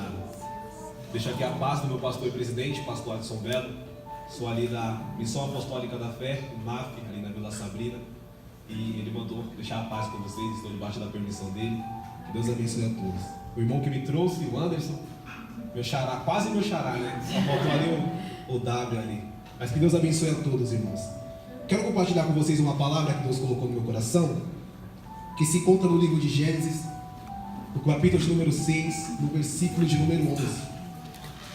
jornada. Deixo aqui a paz do meu pastor e presidente, pastor Adson Belo. Sou ali da Missão Apostólica da Fé, MAF, ali na Vila Sabrina. E ele mandou deixar a paz com vocês, estou debaixo da permissão dele. Que Deus abençoe a todos. O irmão que me trouxe, o Anderson, meu xará, quase meu xará, né? Só faltou ali o W ali. Mas que Deus abençoe a todos, irmãos. Quero compartilhar com vocês uma palavra que Deus colocou no meu coração, que se encontra no livro de Gênesis, no capítulo de número 6, no versículo de número 11.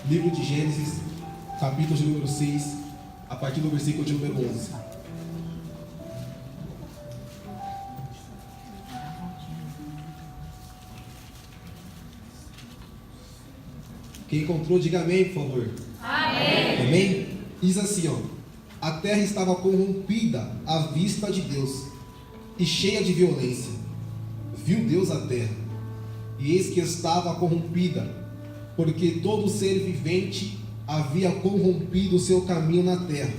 Livro de Gênesis, capítulo de número 6, a partir do versículo de número 11. Quem encontrou, diga amém, por favor. Amém. Amém? Diz assim, ó: a terra estava corrompida à vista de Deus e cheia de violência. Viu Deus a terra, e eis que estava corrompida, porque todo ser vivente havia corrompido o seu caminho na terra.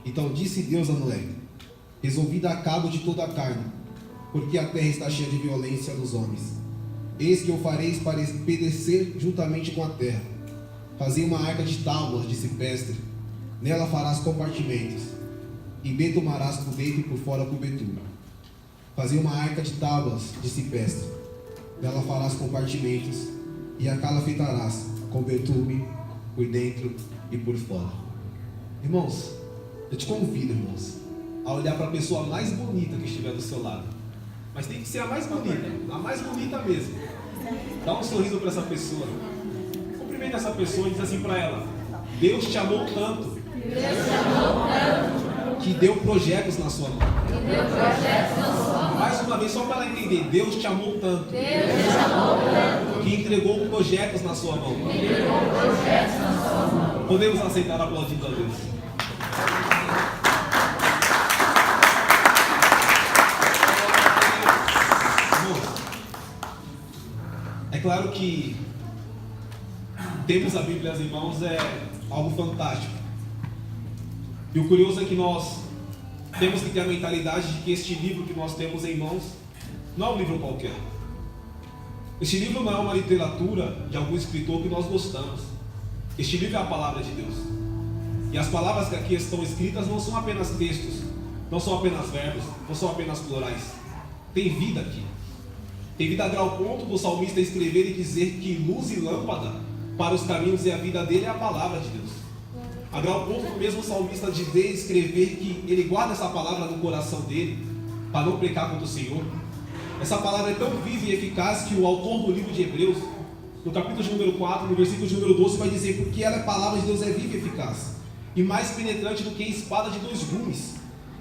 Então disse Deus a Noé: resolvi dar cabo de toda a carne, porque a terra está cheia de violência dos homens. Eis que eu farei perecer juntamente com a terra. Fazei uma arca de tábuas de ciprestre, nela farás compartimentos, e betumarás por dentro e por fora a cobertura. Fazei uma arca de tábuas de ciprestre, nela farás compartimentos, e a calafetarás com betume por dentro e por fora. Irmãos, eu te convido, irmãos, a olhar para a pessoa mais bonita que estiver do seu lado. Mas tem que ser a mais bonita mesmo. Dá um sorriso para essa pessoa. Cumprimenta essa pessoa e diz assim para ela: Deus te amou tanto que deu projetos na sua mão. Mais uma vez, só para ela entender: Deus te amou tanto que entregou projetos na sua mão. Podemos aceitar aplaudindo a Deus. É claro que termos a Bíblia em mãos é algo fantástico. E o curioso é que nós temos que ter a mentalidade de que este livro que nós temos em mãos não é um livro qualquer. Este livro não é uma literatura de algum escritor que nós gostamos. Este livro é a palavra de Deus. E as palavras que aqui estão escritas não são apenas textos, não são apenas verbos, não são apenas plurais. Tem vida aqui. Tem vida a grau ponto do salmista escrever e dizer que luz e lâmpada para os caminhos e a vida dele é a palavra de Deus. A grau ponto do mesmo salmista dizer e escrever que ele guarda essa palavra no coração dele para não pecar contra o Senhor. Essa palavra é tão viva e eficaz que o autor do livro de Hebreus, no capítulo de número 4, no versículo de número 12, vai dizer: porque ela, a palavra de Deus, é viva e eficaz, e mais penetrante do que espada de 2 gumes,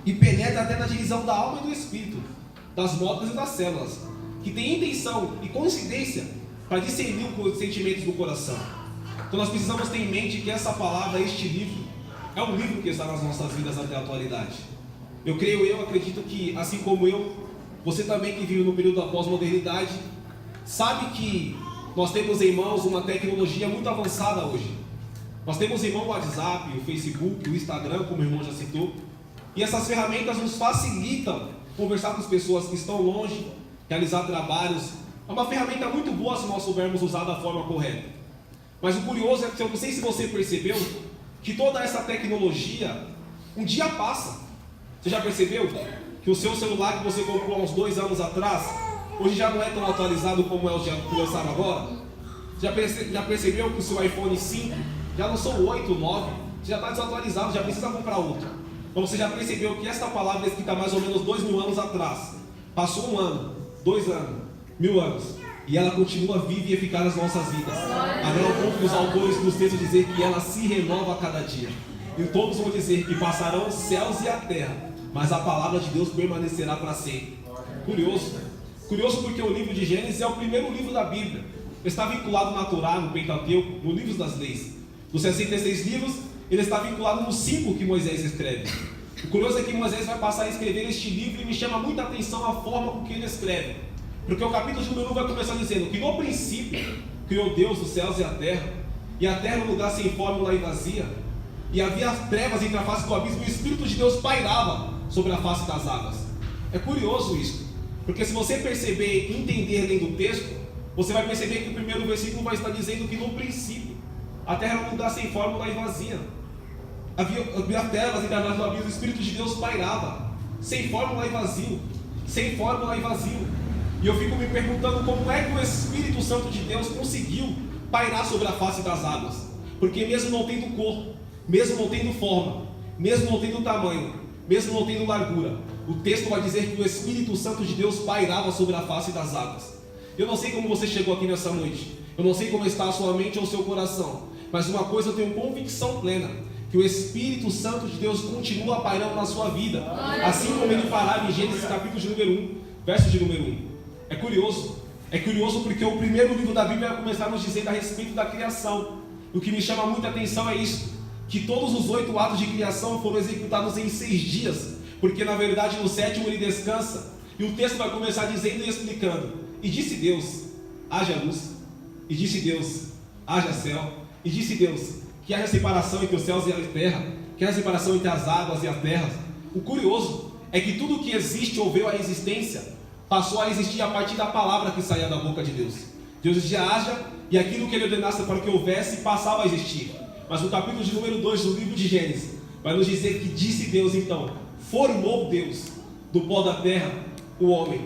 e penetra até na divisão da alma e do espírito, das motas e das células, que tem intenção e coincidência para discernir os sentimentos do coração. Então nós precisamos ter em mente que essa palavra, este livro, é um livro que está nas nossas vidas até a atualidade. Eu acredito que, assim como eu, você também que vive no período da pós-modernidade, sabe que nós temos em mãos uma tecnologia muito avançada hoje. Nós temos em mão o WhatsApp, o Facebook, o Instagram, como o irmão já citou, e essas ferramentas nos facilitam conversar com as pessoas que estão longe, realizar trabalhos. É uma ferramenta muito boa se nós soubermos usar da forma correta. Mas o curioso é que, eu não sei se você percebeu, que toda essa tecnologia um dia passa. Você já percebeu que o seu celular que você comprou há uns 2 anos atrás, hoje já não é tão atualizado como é o que lançaram agora? Já percebeu que o seu iPhone 5 já lançou o 8, o 9, já está desatualizado, já precisa comprar outro? Então você já percebeu que esta palavra é escrita mais ou menos 2.000 anos atrás, passou 1 ano, 2 anos, 1.000 anos, e ela continua viva e eficaz nas nossas vidas. Agora é o ponto dos autores dos textos dizer que ela se renova a cada dia. E todos vão dizer que passarão os céus e a terra, mas a palavra de Deus permanecerá para sempre. Curioso. Curioso porque o livro de Gênesis é o primeiro livro da Bíblia. Está vinculado na Torá, no Pentateuco, no livro das leis. Dos 66 livros, ele está vinculado nos 5 que Moisés escreve. O curioso é que Moisés vai passar a escrever este livro e me chama muita atenção a forma com que ele escreve. Porque o capítulo de número 1 vai começar dizendo que no princípio criou Deus os céus e a terra era um lugar sem fórmula e vazia, e havia trevas entre a face do abismo, e o Espírito de Deus pairava sobre a face das águas. É curioso isso, porque se você perceber e entender lendo o texto, você vai perceber que o primeiro versículo vai estar dizendo que no princípio a terra era um lugar sem fórmula e vazia. Havia trevas e das abismos, o Espírito de Deus pairava, sem fórmula e vazio, sem fórmula e vazio. E eu fico me perguntando como é que o Espírito Santo de Deus conseguiu pairar sobre a face das águas. Porque mesmo não tendo cor, mesmo não tendo forma, mesmo não tendo tamanho, mesmo não tendo largura, o texto vai dizer que o Espírito Santo de Deus pairava sobre a face das águas. Eu não sei como você chegou aqui nessa noite, eu não sei como está a sua mente ou o seu coração, mas uma coisa eu tenho convicção plena, que o Espírito Santo de Deus continua pairando na sua vida, assim como ele parava em Gênesis capítulo de número 1, verso de número 1. É curioso porque o primeiro livro da Bíblia vai começar a nos dizer a respeito da criação. O que me chama muita atenção é isso, que todos os 8 atos de criação foram executados em 6 dias, porque na verdade no 7º ele descansa, e o texto vai começar dizendo e explicando: e disse Deus, haja luz, e disse Deus, haja céu, e disse Deus, que haja separação entre os céus e a terra, que haja separação entre as águas e a terra. O curioso é que tudo que existe ou veio à existência, passou a existir a partir da palavra que saía da boca de Deus. Deus dizia haja, e aquilo que ele ordenasse para que houvesse, passava a existir. Mas no capítulo de número 2 do livro de Gênesis, vai nos dizer que disse Deus então, formou Deus do pó da terra o homem.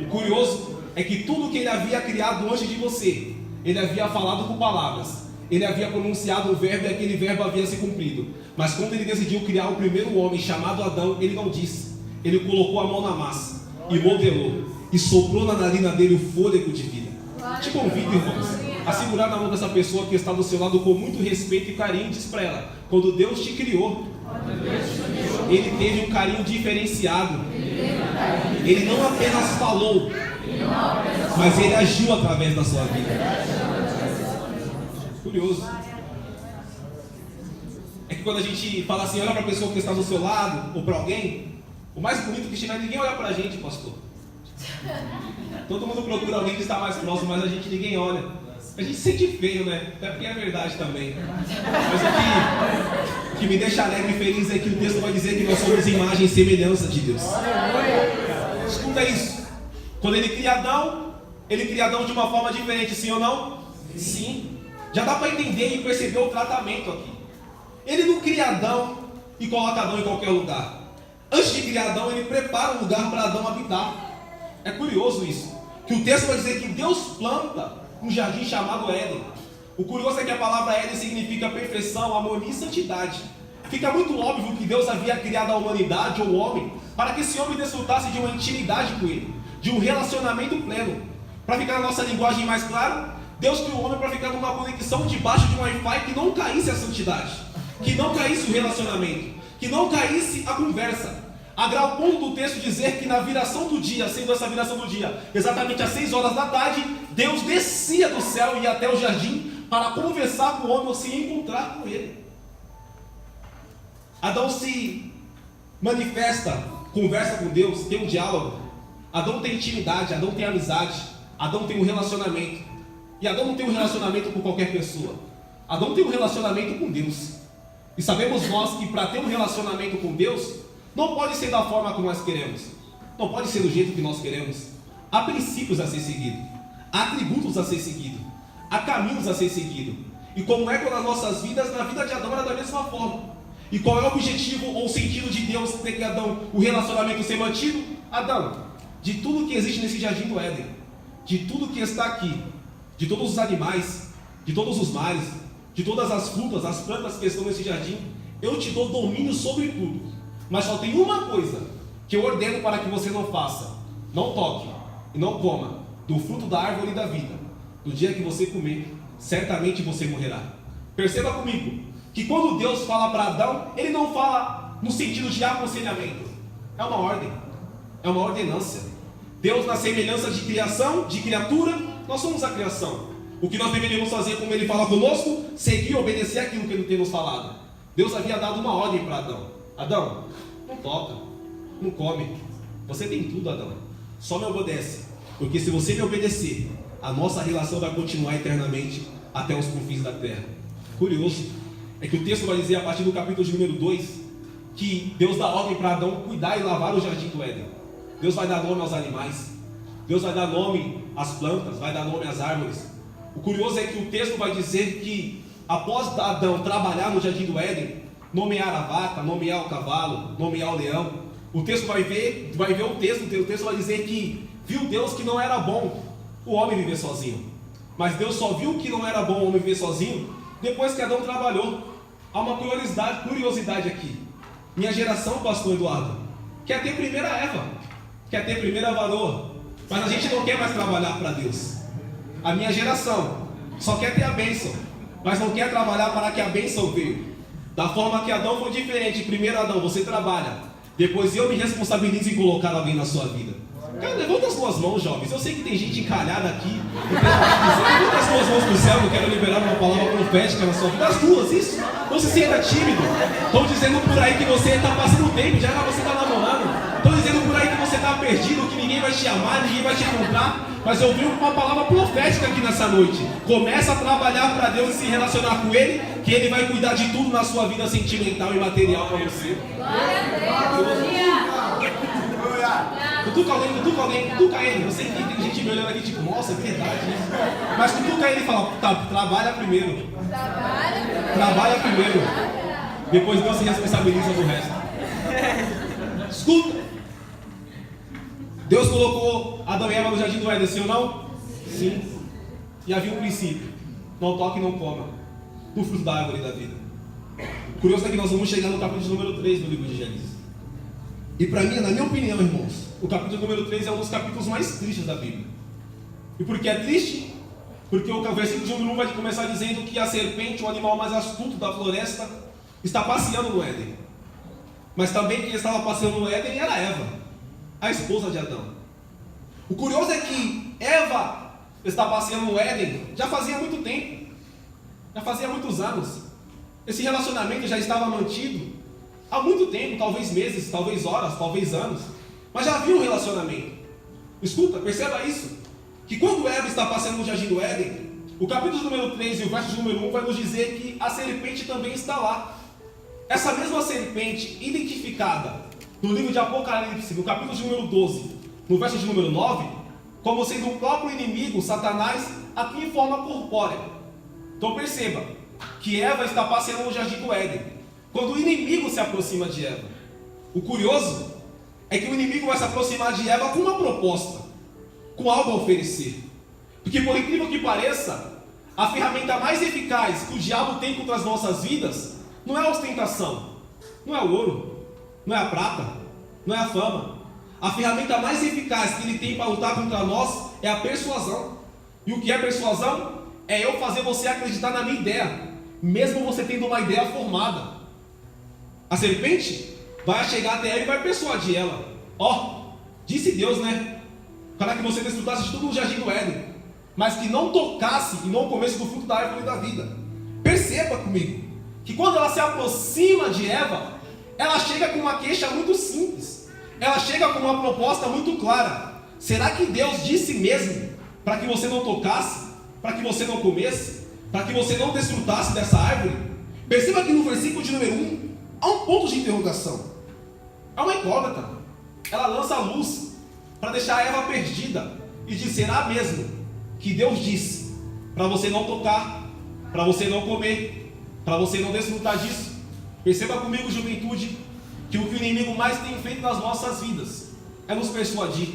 O curioso é que tudo que ele havia criado antes de você, ele havia falado com palavras, ele havia pronunciado o verbo e aquele verbo havia se cumprido. Mas quando ele decidiu criar o primeiro homem chamado Adão, ele não disse, ele colocou a mão na massa e modelou e soprou na narina dele o fôlego de vida. Te convido, irmãos, a segurar na mão dessa pessoa que está do seu lado com muito respeito e carinho, e diz para ela: quando Deus te criou, Ele teve um carinho diferenciado. Ele não apenas falou, mas Ele agiu através da sua vida. Curioso é que quando a gente fala assim, olha para a pessoa que está do seu lado, ou para alguém, o mais bonito que estiver, ninguém olha para a gente, pastor. Todo mundo procura alguém que está mais próximo, mas a gente ninguém olha. A gente se sente feio, né? Até porque é verdade também. Mas o que me deixa alegre e feliz é que o texto vai dizer que nós somos imagem e semelhança de Deus. Escuta isso. Quando ele cria Adão de uma forma diferente, sim ou não? Sim. Já dá para entender e perceber o tratamento aqui. Ele não cria Adão e coloca Adão em qualquer lugar. Antes de criar Adão, ele prepara um lugar para Adão habitar. É curioso isso, que o texto vai dizer que Deus planta um jardim chamado Éden. O curioso é que a palavra Éden significa perfeição, harmonia e santidade. Fica muito óbvio que Deus havia criado a humanidade ou o homem para que esse homem desfrutasse de uma intimidade com ele, de um relacionamento pleno. Para ficar na nossa linguagem mais clara, Deus criou o homem para ficar numa conexão debaixo de um Wi-Fi que não caísse a santidade, que não caísse o relacionamento, que não caísse a conversa. A grau ponto do texto dizer que na viração do dia, sendo essa viração do dia, exatamente às 6 horas da tarde, Deus descia do céu e ia até o jardim para conversar com o homem ou se encontrar com ele. Adão se manifesta, conversa com Deus, tem um diálogo. Adão tem intimidade, Adão tem amizade, Adão tem um relacionamento. E Adão não tem um relacionamento com qualquer pessoa. Adão tem um relacionamento com Deus. E sabemos nós que para ter um relacionamento com Deus, não pode ser da forma como nós queremos, não pode ser do jeito que nós queremos. Há princípios a ser seguido, há atributos a ser seguido, há caminhos a ser seguido. E como é nas nossas vidas, na vida de Adão era da mesma forma. E qual é o objetivo ou o sentido de Deus ter que Adão, o relacionamento ser mantido? Adão, de tudo que existe nesse jardim do Éden, de tudo que está aqui, de todos os animais, de todos os mares, de todas as frutas, as plantas que estão nesse jardim, eu te dou domínio sobre tudo. Mas só tem uma coisa que eu ordeno para que você não faça: não toque e não coma do fruto da árvore da vida. No dia que você comer, certamente você morrerá. Perceba comigo que quando Deus fala para Adão, Ele não fala no sentido de aconselhamento. É uma ordem, é uma ordenância. Deus, na semelhança de criação, de criatura, nós somos a criação. O que nós deveríamos fazer, como Ele fala conosco, seguir e obedecer aquilo que Ele tem nos falado. Deus havia dado uma ordem para Adão: Adão, não toca, não come, você tem tudo, Adão, só me obedece, porque se você me obedecer, a nossa relação vai continuar eternamente até os confins da terra. Curioso é que o texto vai dizer a partir do capítulo de número 2 que Deus dá ordem para Adão cuidar e lavar o jardim do Éden. Deus vai dar nome aos animais, Deus vai dar nome às plantas, vai dar nome às árvores. O curioso é que o texto vai dizer que após Adão trabalhar no jardim do Éden, nomear a vaca, nomear o cavalo, nomear o leão, o texto vai ver o texto vai dizer que viu Deus que não era bom o homem viver sozinho. Mas Deus só viu que não era bom o homem viver sozinho depois que Adão trabalhou. Há uma curiosidade aqui. Minha geração, pastor Eduardo, quer ter primeira Eva, quer ter primeira varoa, mas a gente não quer mais trabalhar para Deus. A minha geração só quer ter a bênção, mas não quer trabalhar para que a bênção veio. Da forma que Adão foi diferente. Primeiro Adão, você trabalha, depois eu me responsabilizo em colocar alguém na sua vida. Cara, levanta as suas mãos, jovens. Eu sei que tem gente encalhada aqui. Levanta as suas mãos para o céu. Eu quero liberar uma palavra profética na sua vida. As duas, isso. Não se sinta tímido. Estão dizendo por aí que você está passando tempo, já você está namorando. Estão dizendo por aí que você está perdido, que ninguém vai te amar, ninguém vai te encontrar. Mas eu vi uma palavra profética aqui nessa noite. Começa a trabalhar para Deus e se relacionar com Ele, que Ele vai cuidar de tudo na sua vida sentimental e material para você. Cutuca alguém, cutuca ele. Eu sei que tem gente me olhando aqui tipo, nossa, é verdade isso. Mas cutuca ele e fala, tá, trabalha primeiro. Trabalha primeiro. Depois Deus se responsabiliza do resto. Escuta. Deus colocou Adão e Eva no jardim do Éden, sim ou não? Sim. E havia um princípio: não toque e não coma do fruto da árvore da vida. O curioso é que nós vamos chegar no capítulo número 3 do livro de Gênesis. E para mim, na minha opinião, irmãos, o capítulo número 3 é um dos capítulos mais tristes da Bíblia. E por que é triste? Porque o versículo número 1 vai começar dizendo que a serpente, o animal mais astuto da floresta, está passeando no Éden. Mas também quem estava passeando no Éden era Eva, a esposa de Adão. O curioso é que Eva está passeando no Éden já fazia muito tempo, já fazia muitos anos. Esse relacionamento já estava mantido há muito tempo, talvez meses, talvez horas, talvez anos, mas já havia um relacionamento. Escuta, perceba isso, que quando Eva está passeando no jardim do Éden, o capítulo número 3 e o verso número 1 vai nos dizer que a serpente também está lá. Essa mesma serpente identificada no livro de Apocalipse, no capítulo número 12, no verso de número 9, como sendo o próprio inimigo, Satanás, aqui em forma corpórea. Então perceba que Eva está passeando no jardim do Éden quando o inimigo se aproxima de Eva. O curioso é que o inimigo vai se aproximar de Eva com uma proposta, com algo a oferecer. Porque por incrível que pareça, a ferramenta mais eficaz que o diabo tem contra as nossas vidas não é a ostentação, não é o ouro, não é a prata, não é a fama. A ferramenta mais eficaz que ele tem para lutar contra nós é a persuasão. E o que é persuasão? É eu fazer você acreditar na minha ideia, mesmo você tendo uma ideia formada. A serpente vai chegar até ela e vai persuadir ela. Disse Deus, né? Para que você desfrutasse de tudo no jardim do Éden, mas que não tocasse e não comesse do fruto da árvore da vida. Perceba comigo que quando ela se aproxima de Eva, ela chega com uma queixa muito simples. Ela chega com uma proposta muito clara. Será que Deus disse mesmo para que você não tocasse, para que você não comesse, para que você não desfrutasse dessa árvore? Perceba que no versículo de número 1 há um ponto de interrogação. É uma incógnita. Ela lança a luz para deixar Eva perdida e diz: será mesmo que Deus disse para você não tocar, para você não comer, para você não desfrutar disso? Perceba comigo, juventude, que o que o inimigo mais tem feito nas nossas vidas é nos persuadir.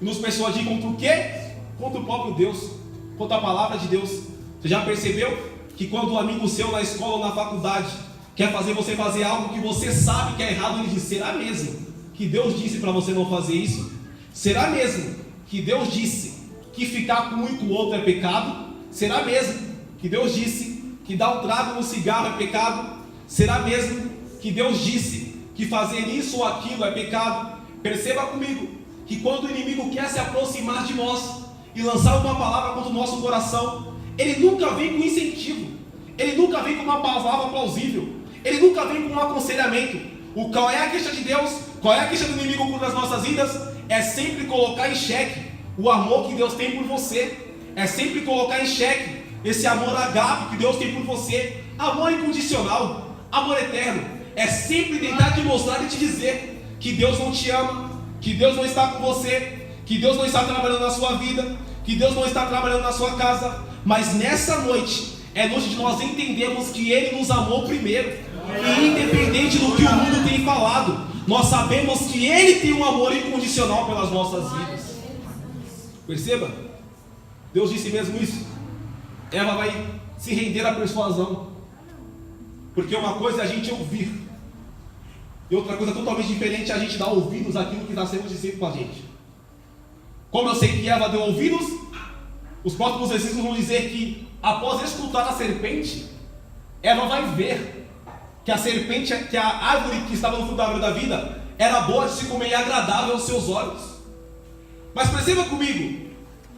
E nos persuadir contra o quê? Contra o próprio Deus, contra a palavra de Deus. Você já percebeu que quando um amigo seu na escola ou na faculdade quer fazer você fazer algo que você sabe que é errado, ele diz: será mesmo que Deus disse para você não fazer isso? Será mesmo que Deus disse que ficar com um e com o outro é pecado? Será mesmo que Deus disse que dar um trago no cigarro é pecado? Será mesmo que Deus disse que fazer isso ou aquilo é pecado? Perceba comigo que quando o inimigo quer se aproximar de nós e lançar uma palavra contra o nosso coração, ele nunca vem com incentivo, ele nunca vem com uma palavra plausível, ele nunca vem com um aconselhamento. Qual é a queixa de Deus? Qual é a queixa do inimigo contra as nossas vidas? É sempre colocar em xeque o amor que Deus tem por você. É sempre colocar em xeque esse amor agape que Deus tem por você. Amor incondicional, amor eterno. É sempre tentar te mostrar e te dizer que Deus não te ama, que Deus não está com você, que Deus não está trabalhando na sua vida, que Deus não está trabalhando na sua casa, mas nessa noite é noite de nós entendermos que Ele nos amou primeiro, e independente do que o mundo tem falado, nós sabemos que Ele tem um amor incondicional pelas nossas vidas. Perceba, Deus disse mesmo isso. Eva vai se render à persuasão, porque uma coisa é a gente ouvir, e outra coisa totalmente diferente é a gente dar ouvidos àquilo que está sendo dito com a gente. Como eu sei que Eva deu ouvidos, os próximos versículos vão dizer que após escutar a serpente, Eva vai ver que a serpente, que a árvore que estava no fruto da árvore da vida era boa de se comer e agradável aos seus olhos. Mas perceba comigo,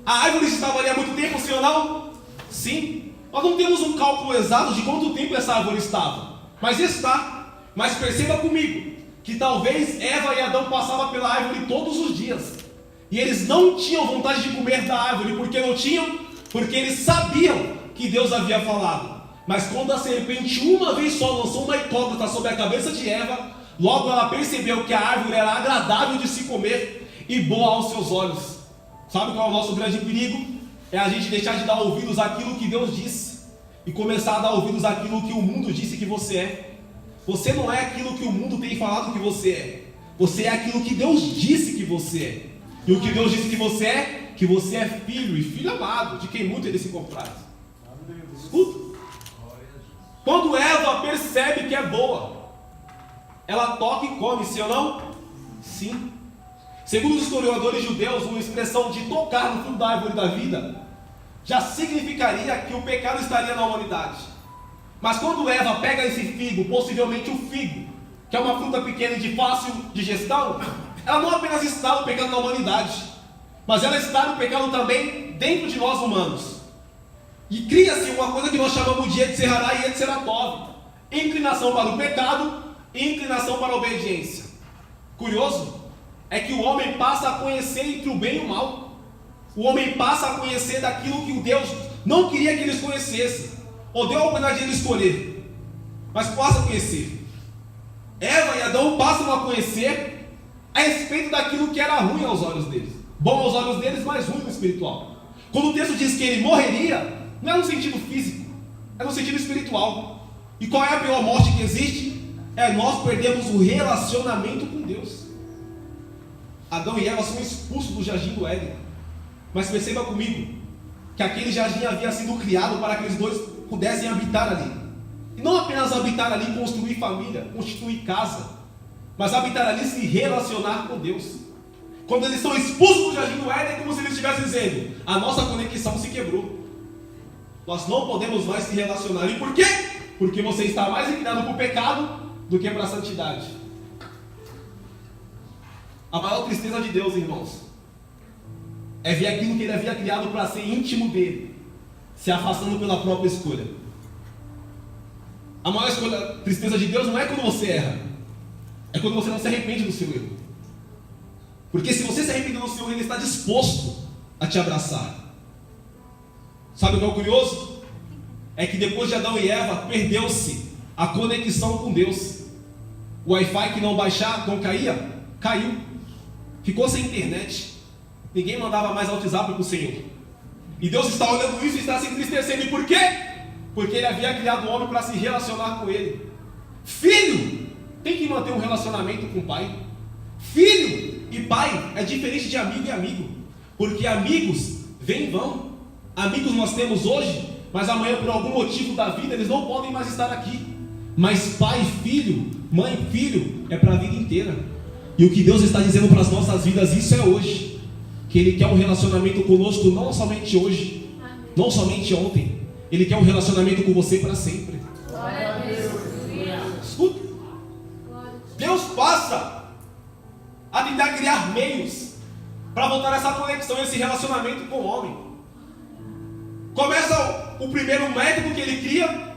a árvore estava ali há muito tempo, sim ou não? Sim. Nós não temos um cálculo exato de quanto tempo essa árvore estava, mas está. Mas perceba comigo, que talvez Eva e Adão passavam pela árvore todos os dias, e eles não tinham vontade de comer da árvore. Por que não tinham? Porque eles sabiam que Deus havia falado. Mas quando a serpente uma vez só lançou uma incógnita sobre a cabeça de Eva, logo ela percebeu que a árvore era agradável de se comer e boa aos seus olhos. Sabe qual é o nosso grande perigo? É a gente deixar de dar ouvidos àquilo que Deus disse e começar a dar ouvidos àquilo que o mundo disse que você é. Você não é aquilo que o mundo tem falado que você é. Você é aquilo que Deus disse que você é. E o que Deus disse que você é? Que você é filho, e filho amado, de quem muito ele se compraz. Escuta. Quando Eva percebe que é boa, ela toca e come, sim ou não? Sim. Segundo os historiadores judeus, uma expressão de tocar no fruto da árvore da vida já significaria que o pecado estaria na humanidade. Mas quando Eva pega esse figo, possivelmente o figo, que é uma fruta pequena e de fácil digestão, ela não apenas está no pecado na humanidade, mas ela está no pecado também dentro de nós humanos. E cria-se uma coisa que nós chamamos de Yetzer Hará e Yetzer Tov, inclinação para o pecado e inclinação para a obediência. Curioso é que o homem passa a conhecer entre o bem e o mal. O homem passa a conhecer daquilo que o Deus não queria que eles conhecessem, ou deu a oportunidade de ele escolher, mas passa a conhecer. Eva e Adão passam a conhecer a respeito daquilo que era ruim aos olhos deles, bom aos olhos deles, mas ruim no espiritual. Quando o texto diz que ele morreria, não é no sentido físico, é no sentido espiritual. E qual é a pior morte que existe? É nós perdermos o relacionamento com Deus. Adão e Eva são expulsos do jardim do Éden, mas perceba comigo que aquele jardim havia sido criado para que eles dois pudessem habitar ali, e não apenas habitar ali, construir família, constituir casa, mas habitar ali e se relacionar com Deus. Quando eles são expulsos do jardim do Éden, é como se eles estivessem dizendo: a nossa conexão se quebrou, nós não podemos mais se relacionar. E por quê? Porque você está mais inclinado para o pecado do que para a santidade. A maior tristeza de Deus, irmãos, é ver aquilo que Ele havia criado para ser íntimo dele se afastando pela própria escolha. A maior tristeza de Deus não é quando você erra, é quando você não se arrepende do seu erro. Porque se você se arrepende do seu erro, Ele está disposto a te abraçar. Sabe o que é o curioso? É que depois de Adão e Eva, perdeu-se a conexão com Deus. O Wi-Fi que não baixava, não caía, caiu. Ficou sem internet. Ninguém mandava mais WhatsApp para o Senhor. E Deus está olhando isso e está se entristecendo. E por quê? Porque Ele havia criado o homem para se relacionar com Ele. Filho tem que manter um relacionamento com o pai. Filho e pai é diferente de amigo e amigo. Porque amigos vêm e vão. Amigos nós temos hoje, mas amanhã por algum motivo da vida eles não podem mais estar aqui. Mas pai e filho, mãe e filho, é para a vida inteira. E o que Deus está dizendo para as nossas vidas, isso é hoje. Que Ele quer um relacionamento conosco, não somente hoje, não somente ontem. Ele quer um relacionamento com você para sempre. Glória a Deus. Escuta. Deus passa a tentar criar meios para voltar essa conexão, esse relacionamento com o homem. Começa o primeiro método que Ele cria,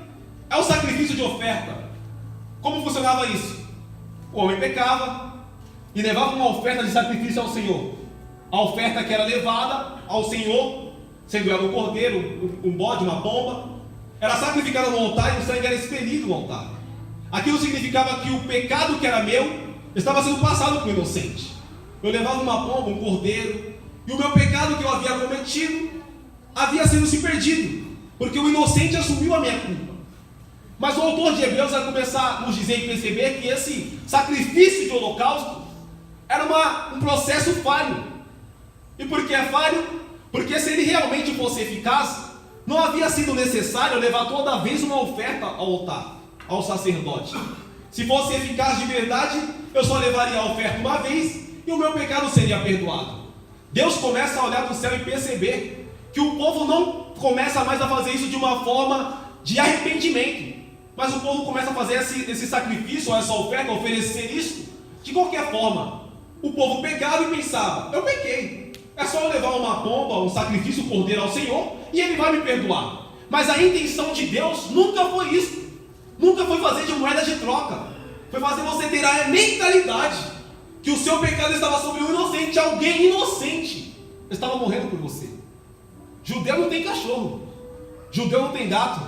é o sacrifício de oferta. Como funcionava isso? O homem pecava e levava uma oferta de sacrifício ao Senhor. A oferta que era levada ao Senhor, sendo ela um cordeiro, um bode, uma pomba, era sacrificada no altar e o sangue era expelido no altar. Aquilo significava que o pecado que era meu estava sendo passado para o inocente. Eu levava uma pomba, um cordeiro, E o meu pecado que eu havia cometido havia sido se perdido, porque o inocente assumiu a minha culpa. Mas o autor de Hebreus vai começar a nos dizer e perceber que esse sacrifício de holocausto era um processo falho. E por que é falho? Porque se ele realmente fosse eficaz, não havia sido necessário levar toda vez uma oferta ao altar, ao sacerdote. Se fosse eficaz de verdade, eu só levaria a oferta uma vez e o meu pecado seria perdoado. Deus começa a olhar do céu e perceber que o povo não começa mais a fazer isso de uma forma de arrependimento, mas o povo começa a fazer esse sacrifício, essa oferta, oferecer isso de qualquer forma. O povo pegava e pensava: eu pequei, é só eu levar uma pomba, um sacrifício cordeiro ao Senhor e Ele vai me perdoar. Mas a intenção de Deus nunca foi isso, nunca foi fazer de moeda de troca, foi fazer você ter a mentalidade que o seu pecado estava sobre um inocente, alguém inocente estava morrendo por você. Judeu não tem cachorro, judeu não tem gato,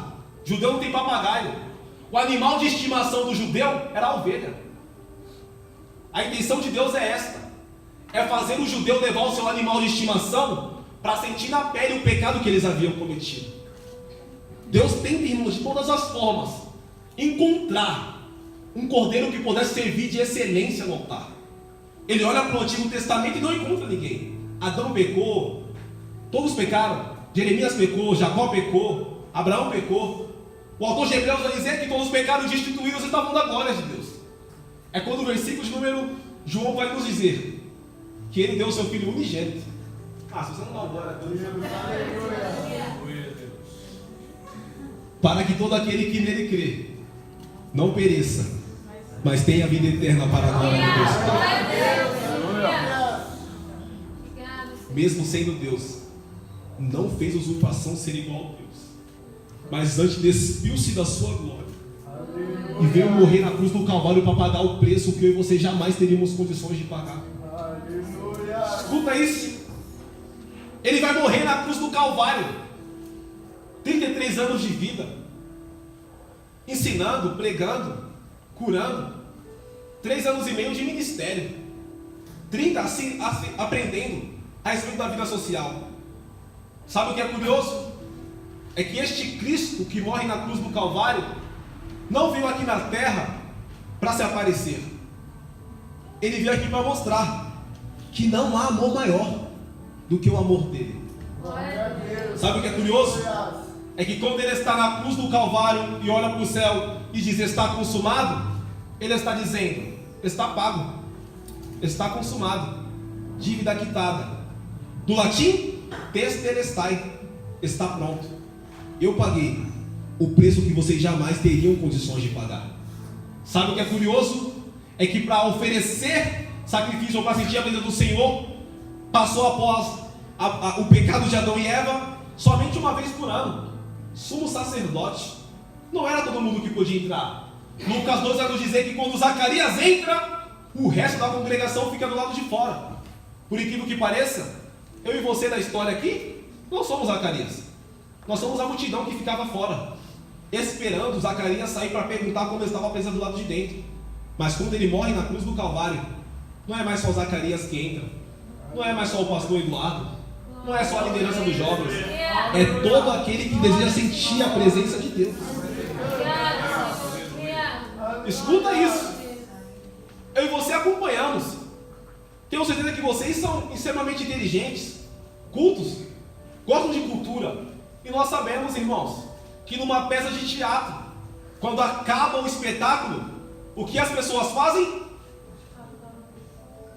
judeu não tem papagaio. O animal de estimação do judeu era a ovelha. A intenção de Deus é esta: é fazer o judeu levar o seu animal de estimação para sentir na pele o pecado que eles haviam cometido. Deus tenta, irmãos, de todas as formas, encontrar um cordeiro que pudesse servir de excelência no altar. Ele olha para o Antigo Testamento e não encontra ninguém. Adão pecou, todos pecaram, Jeremias pecou, Jacó pecou, Abraão pecou. O autor de Hebreus vai dizer que todos os pecados destituídos estavam da glória de Deus. É quando o versículo de número João vai nos dizer que ele deu o seu filho unigênito. Se você não dá glória a Deus, para que todo aquele que nele crê não pereça, mas tenha a vida eterna para a glória de Deus. Mesmo sendo Deus, não fez usurpação ser igual a Deus, mas antes despiu-se da sua glória e veio morrer na cruz do Calvário para pagar o preço que eu e você jamais teríamos condições de pagar. Escuta isso. Ele vai morrer na cruz do Calvário, 33 anos de vida, ensinando, pregando, curando, 3 anos e meio de ministério, 30 aprendendo a respeito da vida social. Sabe o que é curioso? É que este Cristo que morre na cruz do Calvário não veio aqui na terra para se aparecer. Ele veio aqui para mostrar que não há amor maior do que o amor dele. Sabe o que é curioso? É que quando ele está na cruz do Calvário e olha para o céu e diz: está consumado, ele está dizendo: está pago, está consumado, dívida quitada. Do latim, tetelestai, está pronto. Eu paguei o preço que vocês jamais teriam condições de pagar. Sabe o que é curioso? É que para oferecer sacrifício ou para sentir a presença do Senhor, passou após o pecado de Adão e Eva somente uma vez por ano. Sumo sacerdote. Não era todo mundo que podia entrar. Lucas 12 vai nos dizer que quando Zacarias entra, o resto da congregação fica do lado de fora. Por incrível que pareça, eu e você da história aqui não somos Zacarias. Nós somos a multidão que ficava fora, esperando Zacarias sair para perguntar como estava a presença do lado de dentro. Mas quando ele morre na cruz do Calvário, não é mais só Zacarias que entra, não é mais só o pastor Eduardo, não é só a liderança dos jovens, é todo aquele que deseja sentir a presença de Deus. Escuta isso. Eu e você acompanhamos. Tenho certeza que vocês são extremamente inteligentes, cultos, gostam de cultura. E nós sabemos, irmãos, que numa peça de teatro, quando acaba o espetáculo, o que as pessoas fazem?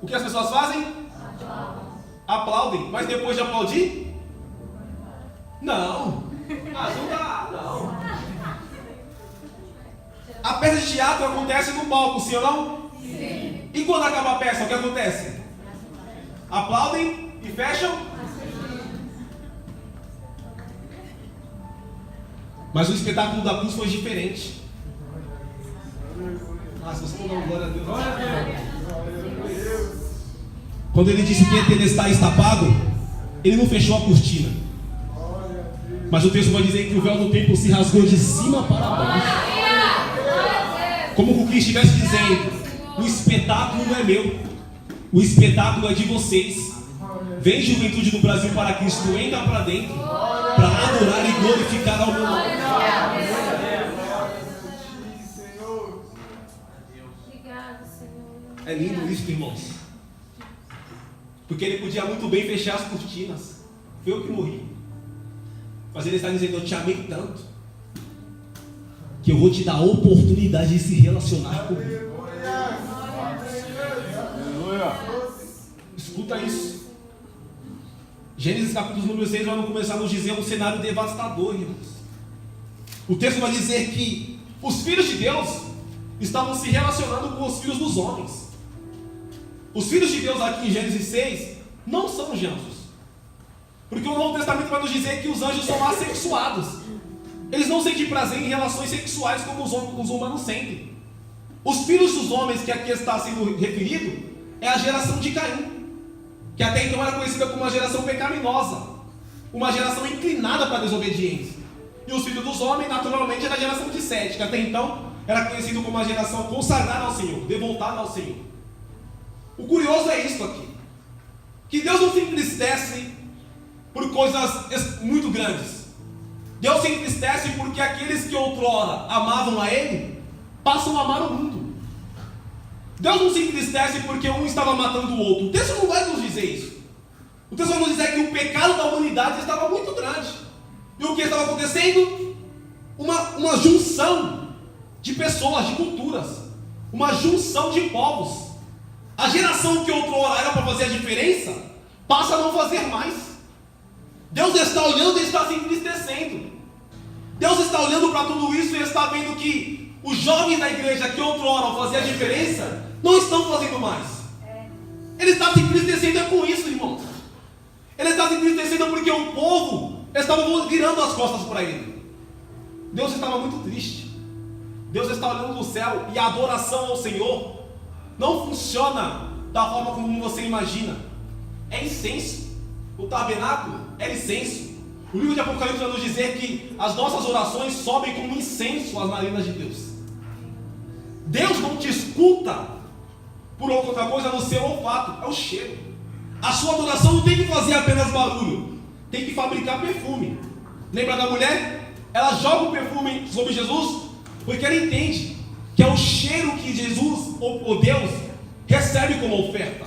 O que as pessoas fazem? Aplaudem. Mas depois de aplaudir? Não. Não dá, não. A peça de teatro acontece no palco, sim ou não? Sim. E quando acaba a peça, o que acontece? Aplaudem e fecham? Mas o espetáculo da cruz foi diferente. Se você não dá glória a Deus. Quando ele disse que Tetelestai está pago, ele não fechou a cortina. Mas o texto vai dizer que o véu do templo se rasgou de cima para baixo. Como o que estivesse dizendo: o espetáculo não é meu, o espetáculo é de vocês. Vem, juventude do Brasil para Cristo, entra para dentro, para adorar e glorificar ao meu nome. É lindo isso, irmãos. Porque ele podia muito bem fechar as cortinas. Foi eu que morri. Mas ele está dizendo: eu te amei tanto que eu vou te dar a oportunidade de se relacionar comigo. Escuta isso. Gênesis capítulo número 6 vai começar a nos dizer um cenário devastador, irmãos. O texto vai dizer que os filhos de Deus estavam se relacionando com os filhos dos homens. Os filhos de Deus aqui em Gênesis 6 não são os anjos. Porque o Novo Testamento vai nos dizer que os anjos são assexuados. Eles não sentem prazer em relações sexuais como os humanos sentem. Os filhos dos homens que aqui está sendo referido é a geração de Caim, que até então era conhecida como uma geração pecaminosa, uma geração inclinada para a desobediência. E os filhos dos homens, naturalmente, era a geração de Sete, que até então era conhecido como uma geração consagrada ao Senhor, devotada ao Senhor. O curioso é isso aqui, que Deus não se entristece por coisas muito grandes. Deus se entristece porque aqueles que outrora amavam a Ele passam a amar o mundo. Deus não se entristece porque um estava matando o outro. O texto não vai nos dizer isso. O texto vai nos dizer que o pecado da humanidade estava muito grande. E o que estava acontecendo? Uma junção de pessoas, de culturas, uma junção de povos. A geração que outrora era para fazer a diferença passa a não fazer mais. Deus está olhando e está se entristecendo. Deus está olhando para tudo isso e está vendo que os jovens da igreja que outrora faziam a diferença não estão fazendo mais. Ele está se entristecendo com isso, irmãos. Ele está se entristecendo porque o povo estava virando as costas para ele. Deus estava muito triste. Deus está olhando do céu e a adoração ao Senhor não funciona da forma como você imagina. É incenso. O tabernáculo é incenso. O livro de Apocalipse vai nos dizer que as nossas orações sobem como incenso às narinas de Deus. Deus não te escuta por outra coisa no seu olfato, é o cheiro. A sua adoração não tem que fazer apenas barulho, tem que fabricar perfume. Lembra da mulher? Ela joga o perfume sobre Jesus porque ela entende que é o cheiro que Jesus, ou Deus, recebe como oferta.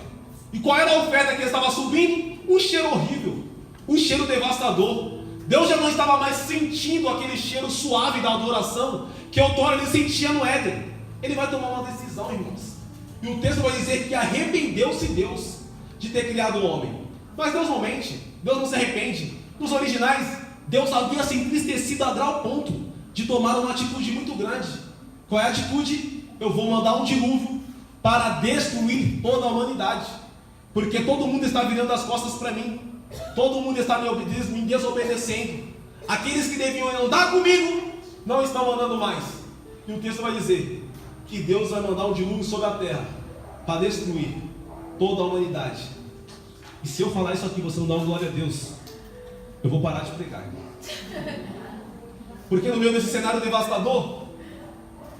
E qual era a oferta que estava subindo? Um cheiro horrível, um cheiro devastador. Deus já não estava mais sentindo aquele cheiro suave da adoração que outrora ele sentia no Éden. Ele vai tomar uma decisão, irmãos. E o texto vai dizer que arrependeu-se Deus de ter criado o homem. Mas Deus não mente, Deus não se arrepende. Nos originais, Deus havia se entristecido a tal ponto de tomar uma atitude muito grande. Qual é a atitude? Eu vou mandar um dilúvio para destruir toda a humanidade. Porque todo mundo está virando as costas para mim. Todo mundo está me desobedecendo. Aqueles que deviam andar comigo não estão andando mais. E o texto vai dizer que Deus vai mandar um dilúvio sobre a terra para destruir toda a humanidade. E se eu falar isso aqui, você não dá uma glória a Deus, eu vou parar de pregar. Porque no meio desse cenário devastador,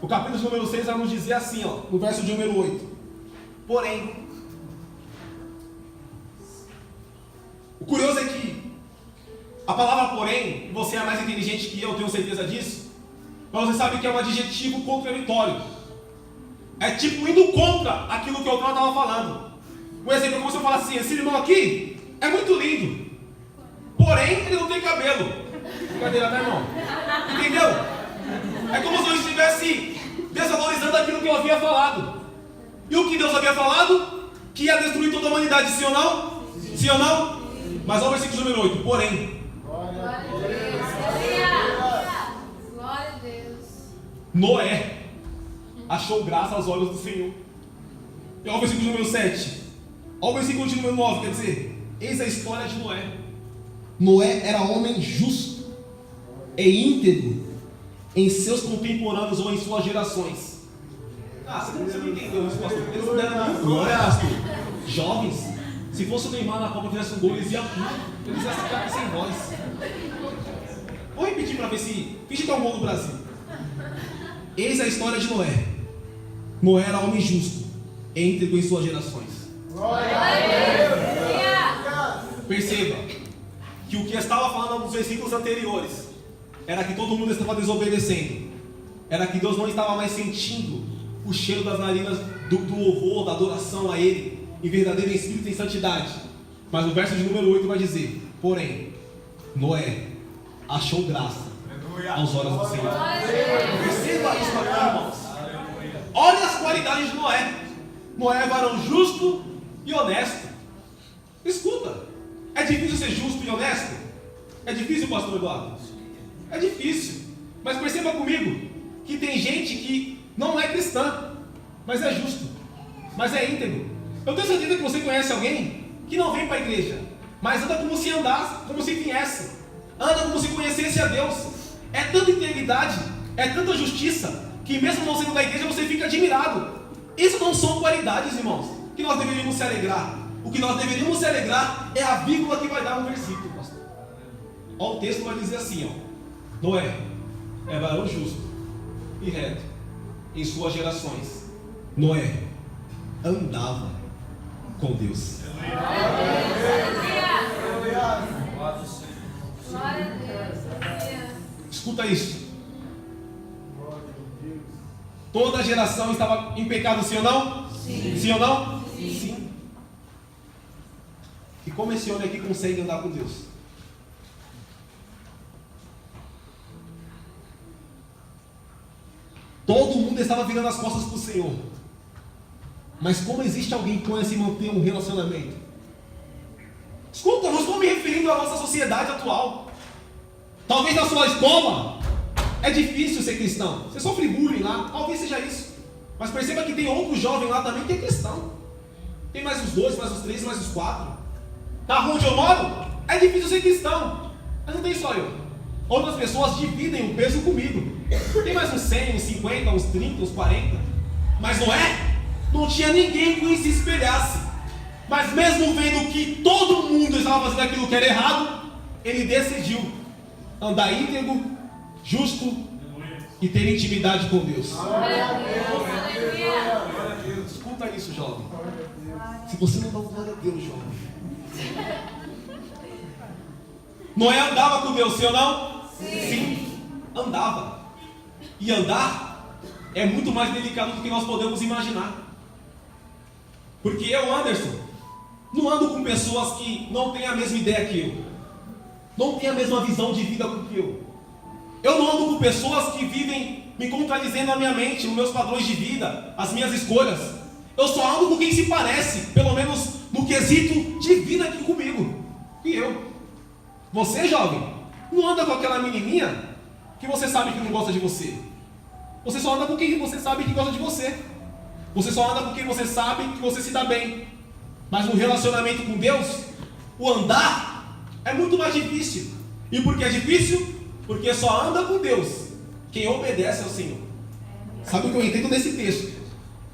o capítulo número 6 vai nos dizer assim, no verso de número 8. Porém, o curioso é que a palavra porém, você é mais inteligente que eu tenho certeza disso, mas você sabe que é um adjetivo contraditório. É tipo indo contra aquilo que o outro estava falando. Um exemplo é como se eu falasse assim: esse irmão aqui é muito lindo, porém ele não tem cabelo. Brincadeira, tá, irmão? Entendeu? É como se eu estivesse desvalorizando aquilo que eu havia falado. E o que Deus havia falado? Que ia destruir toda a humanidade, sim ou não? Sim ou não? Mas olha o versículo número 8. Porém, Glória a Deus. Noé achou graça aos olhos do Senhor. E olha o versículo número 7. Olha o versículo número 9. Quer dizer, eis a história de Noé. Noé era homem justo e íntegro em seus contemporâneos ou em suas gerações. Você não entendeu isso, pastor? Eles não deram nenhum glória, pastor. Jovens, se fosse o Neymar na Copa fizesse um gol, eles iam ficar sem voz. Vou repetir para ver se... Finge que é um gol do Brasil. Eis a história de Noé. Noé era homem justo e íntegro em suas gerações. Glória a Deus. Perceba que o que eu estava falando nos versículos anteriores era que todo mundo estava desobedecendo, era que Deus não estava mais sentindo o cheiro das narinas do louvor, da adoração a Ele, em verdadeiro espírito e em santidade. Mas o verso de número 8 vai dizer: porém, Noé achou graça aos olhos do Senhor. Perceba isso aqui, irmãos. Olha as qualidades de Noé. Noé é varão justo e honesto. Escuta, é difícil ser justo e honesto? É difícil, pastor Eduardo? É difícil. Mas perceba comigo que tem gente que não é cristã, mas é justo, mas é íntegro. Eu tenho certeza que você conhece alguém que não vem para a igreja, mas anda como se andasse, como se viesse, anda como se conhecesse a Deus. É tanta integridade, é tanta justiça, que mesmo não sendo da igreja você fica admirado. Isso não são qualidades, irmãos, que nós deveríamos se alegrar. O que nós deveríamos se alegrar é a vírgula que vai dar no versículo, pastor. Ó, o texto vai dizer assim, ó: Noé é varão justo e reto em suas gerações. Noé andava com Deus. Glória a Deus. Escuta isso. Toda a geração estava em pecado, sim ou não? Sim. Sim ou não? Sim. E como esse homem aqui consegue andar com Deus? Todo mundo estava virando as costas para o Senhor. Mas como existe alguém que conhece manter um relacionamento? Escuta, eu não estou me referindo à nossa sociedade atual. Talvez na sua escola é difícil ser cristão. Você sofre bullying lá, talvez seja isso. Mas perceba que tem outro jovem lá também que é cristão. Tem mais os 2, mais os 3, mais os 4. Na rua onde eu moro, é difícil ser cristão. Mas não tem só eu. Outras pessoas dividem o peso comigo. Tem mais uns 100, uns 50, uns 30, uns 40. Mas não tinha ninguém que se espelhasse. Mas mesmo vendo que todo mundo estava fazendo aquilo que era errado, ele decidiu andar íntegro, justo e ter intimidade com Deus. Escuta isso, jovem. Se você não dá glória a Deus, jovem. Noé andava com Deus, sim ou não? Sim. Andava. E andar é muito mais delicado do que nós podemos imaginar. Porque eu, Anderson, não ando com pessoas que não têm a mesma ideia que eu, não têm a mesma visão de vida que eu. Eu não ando com pessoas que vivem me contradizendo na minha mente, nos meus padrões de vida, as minhas escolhas. Eu só ando com quem se parece, pelo menos no quesito de vida aqui comigo, que eu. Você, jovem, não anda com aquela menininha que você sabe que não gosta de você. Você só anda com quem você sabe que gosta de você. Você só anda com quem você sabe que você se dá bem. Mas no relacionamento com Deus, o andar é muito mais difícil. E por que é difícil? Porque só anda com Deus quem obedece ao Senhor. Sabe o que eu entendo desse texto?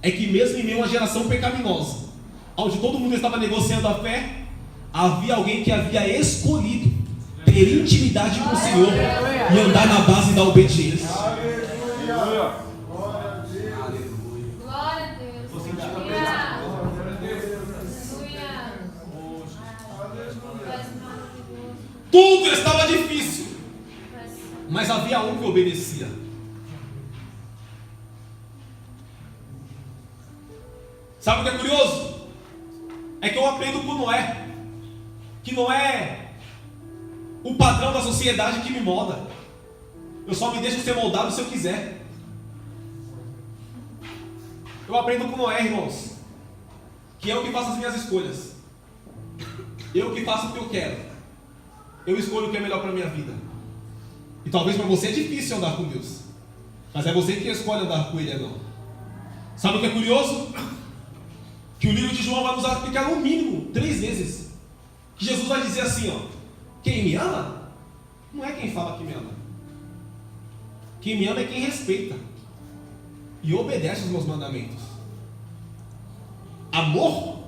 É que mesmo em meio a uma geração pecaminosa, onde todo mundo estava negociando a fé, havia alguém que havia escolhido ter intimidade com o Senhor e andar na base da obediência. Glória a Deus. Tudo estava difícil, mas havia um que obedecia. Sabe o que é curioso? É que eu aprendo com Noé, que não é o padrão da sociedade que me molda. Eu só me deixo ser moldado se eu quiser. Eu aprendo com Noé, irmãos, que eu que faço as minhas escolhas. Eu que faço o que eu quero. Eu escolho o que é melhor para a minha vida. E talvez para você é difícil andar com Deus, mas é você que escolhe andar com Ele, não. Sabe o que é curioso? Que o livro de João vai nos explicar no mínimo 3 vezes. Que Jesus vai dizer assim, ó: quem me ama, não é quem fala que me ama. Quem me ama é quem respeita e obedece os meus mandamentos. Amor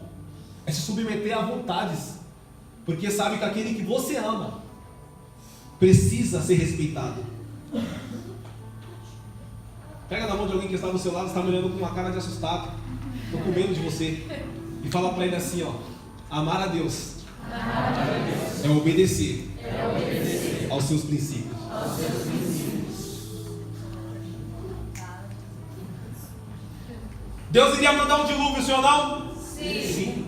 é se submeter a vontades, porque sabe que aquele que você ama precisa ser respeitado. Pega na mão de alguém que está do seu lado, está me olhando com uma cara de assustado, estou com medo de você, e fala para ele assim, ó: amar a Deus É obedecer aos seus princípios. Deus iria mandar um dilúvio, sim ou não? Sim.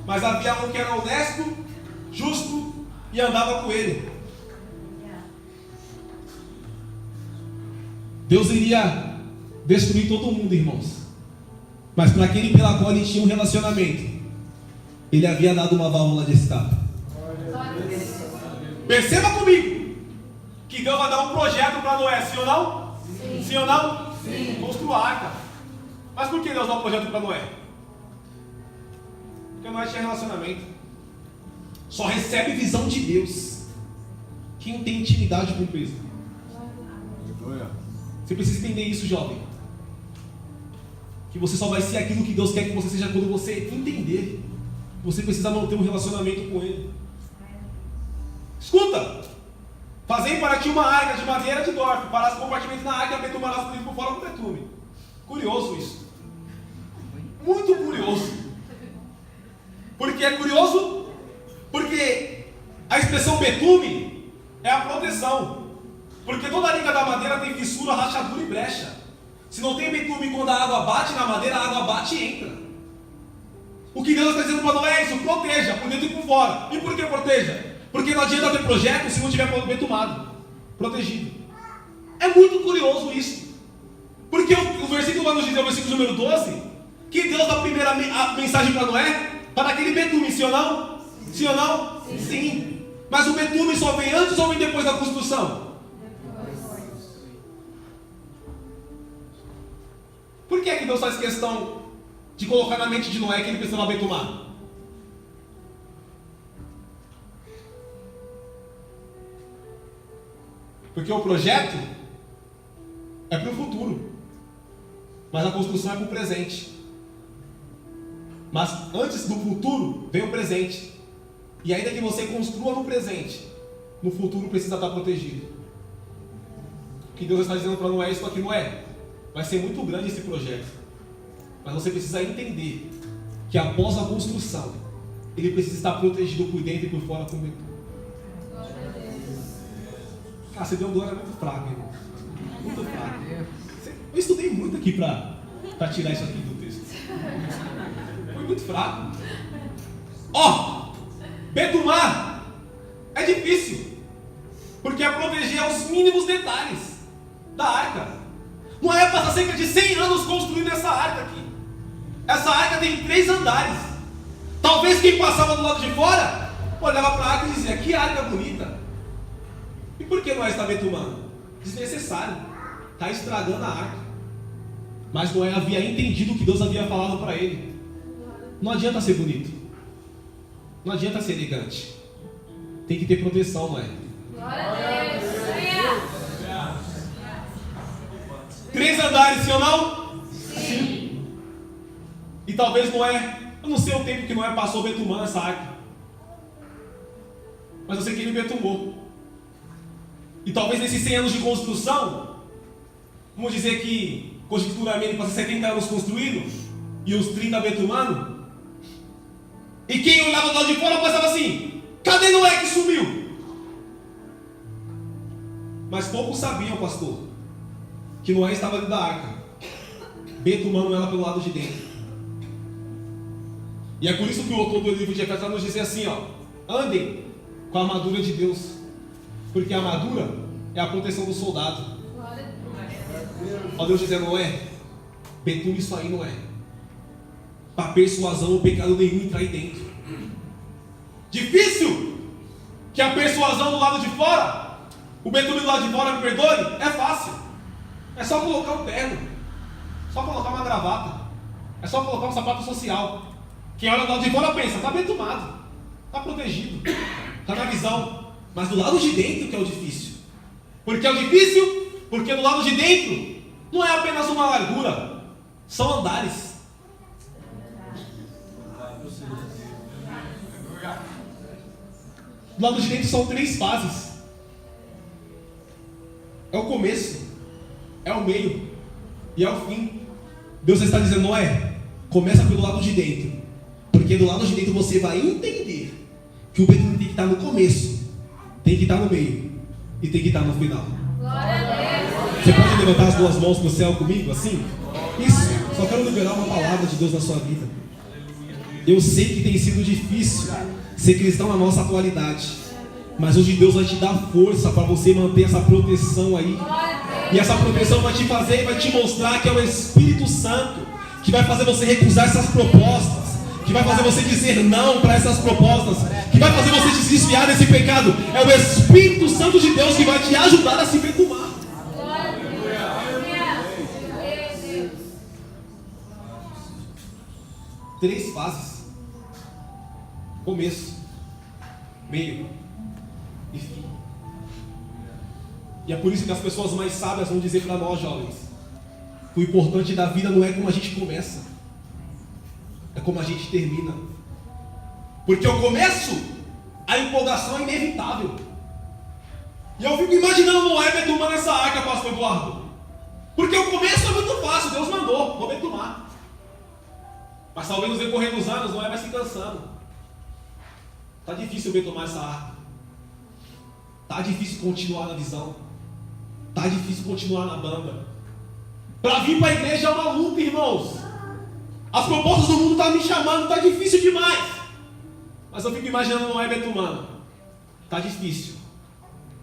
Mas havia um que era honesto, justo e andava com ele. Deus iria destruir todo mundo, irmãos. Mas para aquele pela qual ele tinha um relacionamento, ele havia dado uma válvula de escape. Perceba comigo que Deus vai dar um projeto para Noé, sim ou não? Sim ou não? Sim. Construa a arca. Mas por que Deus dá um projeto para Noé? Porque Noé tinha relacionamento. Só recebe visão de Deus quem tem intimidade com Cristo. Você precisa entender isso, jovem. Que você só vai ser aquilo que Deus quer que você seja quando você entender. Você precisa manter um relacionamento com Ele. Escuta! Fazei para ti uma arca de madeira de Dorf, para os compartimentos na arca e abetumarás por dentro por fora com betume. Curioso isso. Muito curioso. Por que é curioso? Porque a expressão betume é a proteção. Porque toda a liga da madeira tem fissura, rachadura e brecha. Se não tem betume, quando a água bate na madeira, a água bate e entra. O que Deus está dizendo para Noé é isso: proteja, por dentro e por fora. E por que proteja? Porque não adianta ter projeto se não tiver betumado, protegido. É muito curioso isso. Porque o versículo vai nos dizer, o versículo número 12, que Deus dá a primeira mensagem para Noé para aquele betume, sim ou não? Sim ou não? Sim. Mas o betume só vem antes ou vem depois da construção? Por que é que Deus faz questão de colocar na mente de Noé que ele precisava betumar? Porque o projeto é para o futuro, mas a construção é para o presente. Mas antes do futuro vem o presente. E ainda que você construa no presente, no futuro precisa estar protegido. O que Deus está dizendo para Noé é isso aqui: Noé, vai ser muito grande esse projeto, mas você precisa entender que após a construção ele precisa estar protegido por dentro e por fora com betume. Cara, você deu um glória muito fraco, irmão. Muito fraco. Eu estudei muito aqui para tirar isso aqui do texto. Foi muito fraco. Betumar é difícil, porque é proteger aos mínimos detalhes da arca. Noé passa cerca de 100 anos construindo essa arca aqui. Essa arca tem 3 andares. Talvez quem passava do lado de fora olhava para a arca e dizia: que arca bonita. E por que Noé está betumando? Desnecessário. Está estragando a arca. Mas Noé havia entendido o que Deus havia falado para ele. Não adianta ser bonito. Não adianta ser elegante. Tem que ter proteção, Noé. Glória a Deus. 3 andares, sim ou não? Sim. E talvez Noé, eu não sei o tempo que Noé passou betumando essa arca, mas eu sei que ele betumou. E talvez nesses 100 anos de construção, vamos dizer que conjecturalmente passa 70 anos construído e os 30 betumando. E quem olhava do lado de fora pensava assim: cadê Noé que sumiu? Mas poucos sabiam, pastor, que Noé estava dentro da arca, betumando ela pelo lado de dentro. E é por isso que o autor do livro de Efésios vai nos dizer assim: andem com a armadura de Deus, porque a armadura é a proteção do soldado. Deus dizendo: Noé, betume isso aí, Noé, para persuasão ou pecado nenhum entrar aí dentro. Difícil que a persuasão do lado de fora, o betume do lado de fora, me perdoe, é fácil. É só colocar um terno, só colocar uma gravata, é só colocar um sapato social. Quem olha do lado de fora pensa: está betumado, está protegido, está na visão. Mas do lado de dentro que é o difícil. Por que é o difícil? Porque do lado de dentro não é apenas uma largura, são andares. Do lado de dentro são 3 fases. É o começo, é o meio e é o fim. Deus está dizendo: Noé, começa pelo lado de dentro, Porque do lado de dentro você vai entender que o Pedro tem que estar no começo, tem que estar no meio e tem que estar no final. Glória a Deus. Você pode levantar as duas mãos para o céu comigo, assim? Isso, só quero liberar uma palavra de Deus na sua vida. Eu sei que tem sido difícil ser cristão na nossa atualidade, mas hoje Deus vai te dar força para você manter essa proteção aí. E essa proteção vai te fazer, vai te mostrar que é o Espírito Santo que vai fazer você recusar essas propostas, que vai fazer você dizer não para essas propostas, que vai fazer você se desviar desse pecado. É o Espírito Santo de Deus que vai te ajudar a se perfumar. Três fases: começo, meio e fim. E é por isso que as pessoas mais sábias vão dizer para nós, jovens, que o importante da vida não é como a gente começa, é como a gente termina. Porque o começo, a empolgação é inevitável. E eu fico imaginando Noé betumando essa arca, pastor Eduardo. Porque o começo é muito fácil, Deus mandou, vou betumar. Mas talvez no decorrer dos anos, Noé vai se cansando. Está difícil betumar essa arca. Está difícil continuar na visão. Está difícil continuar na banda. Para vir para a igreja é uma luta, irmãos. As propostas do mundo estão me chamando, está difícil demais. Mas eu fico imaginando Noé betumando. Está difícil,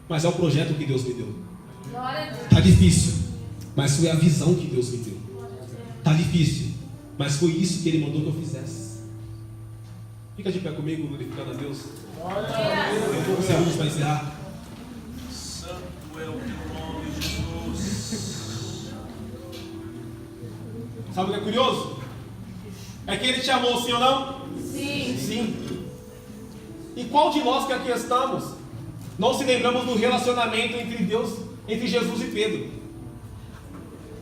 mas é o projeto que Deus me deu. Está difícil, mas foi a visão que Deus me deu. Está difícil, mas foi isso que Ele mandou que eu fizesse. Fica de pé comigo, glorificando a Deus. Tem poucos segundos para encerrar. Santo é o teu nome, Jesus. Sabe o que é curioso? É que Ele te amou, sim ou não? Sim. Sim. E qual de nós que aqui estamos não se lembramos do relacionamento entre Deus, entre Jesus e Pedro?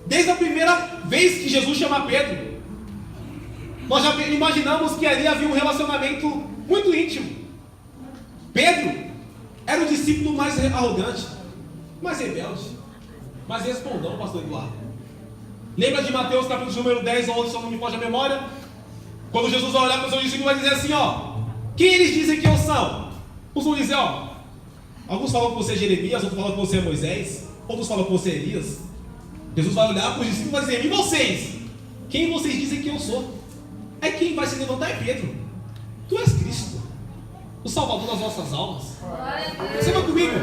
Desde a primeira vez que Jesus chama Pedro, nós já imaginamos que ali havia um relacionamento muito íntimo. Pedro era o discípulo mais arrogante, mais rebelde, mais respondão, pastor Eduardo. Lembra de Mateus capítulo número 10, onde só não me foge a memória? Quando Jesus vai olhar para os seus discípulos e vai dizer assim, ó: quem eles dizem que eu sou? Uns vão dizer, ó, alguns falam que você é Jeremias, outros falam que você é Moisés, outros falam que você é Elias. Jesus vai olhar para os discípulos e vai dizer: e vocês? Quem vocês dizem que eu sou? Aí quem vai se levantar é Pedro. Tu és Cristo, o Salvador das nossas almas. Você vai comigo?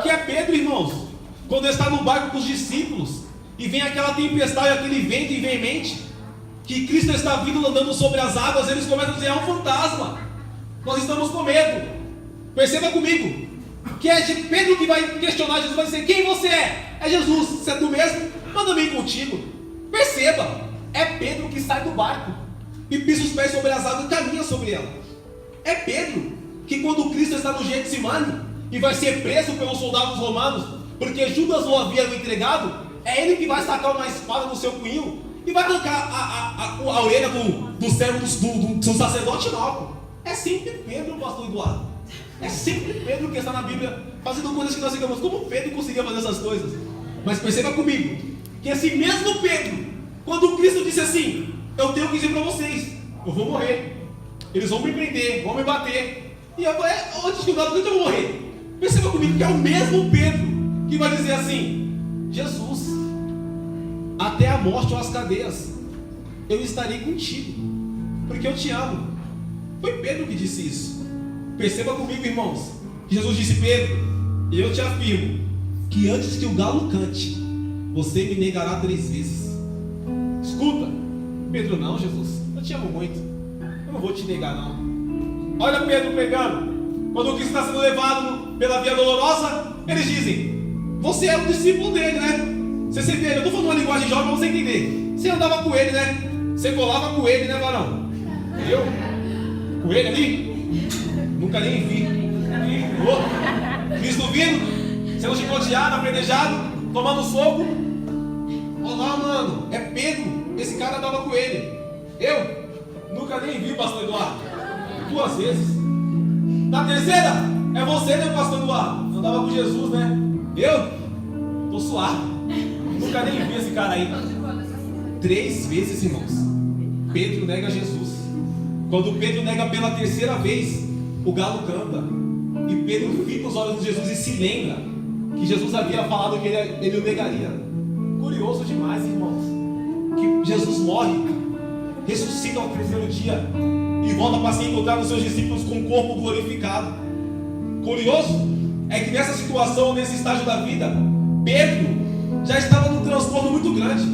Que é Pedro, irmãos, quando está no barco com os discípulos e vem aquela tempestade, aquele vento veemente, que Cristo está vindo andando sobre as águas, eles começam a dizer: é um fantasma, nós estamos com medo. Perceba comigo, que é Pedro que vai questionar Jesus, vai dizer: quem você é? É Jesus. Você é tu mesmo? Manda-me ir contigo. Perceba, é Pedro que sai do barco e pisa os pés sobre as águas e caminha sobre ela. É Pedro que, quando Cristo está no Getsemane e vai ser preso pelos soldados romanos, porque Judas o havia entregado, é ele que vai sacar uma espada do seu punho e vai arrancar a orelha do servo do sacerdote Malco. É sempre Pedro, pastor Eduardo. É sempre Pedro que está na Bíblia fazendo coisas que nós ficamos: como Pedro conseguia fazer essas coisas? Mas perceba comigo, que esse mesmo Pedro, quando Cristo disse assim: eu tenho que dizer para vocês, eu vou morrer, eles vão me prender, vão me bater, e antes de eu vou morrer. Perceba comigo que é o mesmo Pedro que vai dizer assim: Jesus, até a morte ou as cadeias, eu estarei contigo, porque eu te amo. Foi Pedro que disse isso. Perceba comigo, irmãos, que Jesus disse: Pedro, eu te afirmo que antes que o galo cante, você me negará 3 vezes. Escuta, Pedro: não, Jesus, eu te amo muito, eu não vou te negar não. Olha Pedro pregando. Quando Cristo está sendo levado pela via dolorosa, eles dizem: você é um discípulo dele, né? Você vê, eu estou falando uma linguagem jovem para você entender. Você andava com ele, né? Você colava com ele, né, varão? Eu? Com ele ali? Nunca nem vi. Oh, Cristo vindo, sendo chicoteado, apredejado, tomando soco. Olha lá, mano, é Pedro. Esse cara andava com ele. Eu? Nunca nem vi, pastor Eduardo. 2 vezes. Na terceira, é você, né, pastor Eduardo? Andava com Jesus, né? Eu? Tô suave. Nunca nem vi esse cara aí. 3 vezes, irmãos, Pedro nega Jesus. Quando Pedro nega pela terceira vez, o galo canta. E Pedro fita os olhos de Jesus e se lembra que Jesus havia falado que ele o negaria. Curioso demais, irmãos, que Jesus morre, ressuscita ao terceiro dia e volta para se encontrar com seus discípulos com o corpo glorificado. Curioso é que nessa situação, nesse estágio da vida, Pedro já estava num transtorno muito grande.